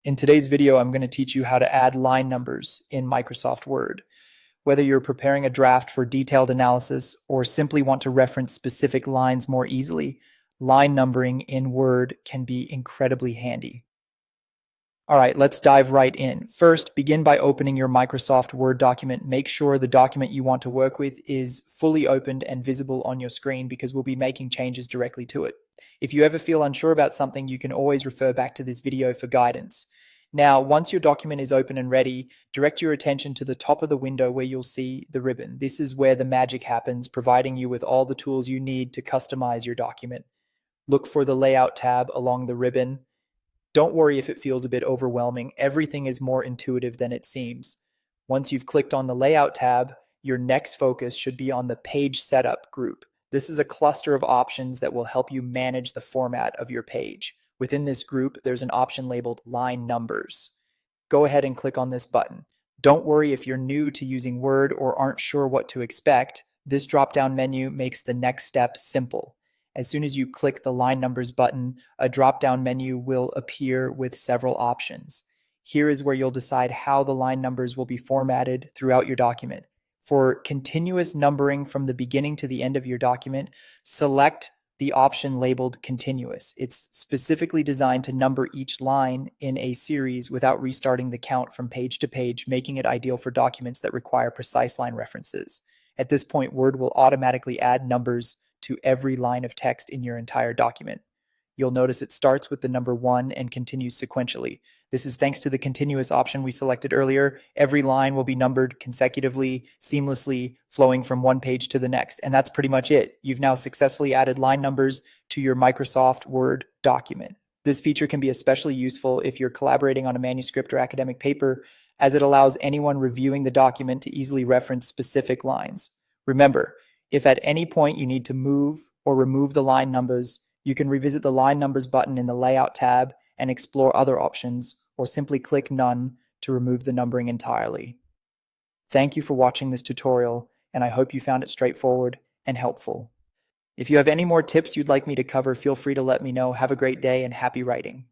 In today's video, I'm going to teach you how to add line numbers in Microsoft Word. Whether you're preparing a draft for detailed analysis or simply want to reference specific lines more easily, line numbering in Word can be incredibly handy. All right, let's dive right in. First, begin by opening your Microsoft Word document. Make sure the document you want to work with is fully opened and visible on your screen because we'll be making changes directly to it. If you ever feel unsure about something, you can always refer back to this video for guidance. Now, once your document is open and ready, direct your attention to the top of the window where you'll see the ribbon. This is where the magic happens, providing you with all the tools you need to customize your document. Look for the Layout tab along the ribbon. Don't worry if it feels a bit overwhelming. Everything is more intuitive than it seems. Once you've clicked on the Layout tab, your next focus should be on the Page Setup group. This is a cluster of options that will help you manage the format of your page. Within this group, there's an option labeled Line Numbers. Go ahead and click on this button. Don't worry if you're new to using Word or aren't sure what to expect. This drop-down menu makes the next step simple. As soon as you click the Line Numbers button, a drop-down menu will appear with several options. Here is where you'll decide how the line numbers will be formatted throughout your document. For continuous numbering from the beginning to the end of your document, select the option labeled Continuous. It's specifically designed to number each line in a series without restarting the count from page to page, making it ideal for documents that require precise line references. At this point, Word will automatically add numbers to every line of text in your entire document. You'll notice it starts with the number 1 and continues sequentially. This is thanks to the continuous option we selected earlier. Every line will be numbered consecutively, seamlessly, flowing from one page to the next. And that's pretty much it. You've now successfully added line numbers to your Microsoft Word document. This feature can be especially useful if you're collaborating on a manuscript or academic paper, as it allows anyone reviewing the document to easily reference specific lines. Remember, if at any point you need to move or remove the line numbers, you can revisit the Line Numbers button in the Layout tab and explore other options, or simply click None to remove the numbering entirely. Thank you for watching this tutorial, and I hope you found it straightforward and helpful. If you have any more tips you'd like me to cover, feel free to let me know. Have a great day and happy writing.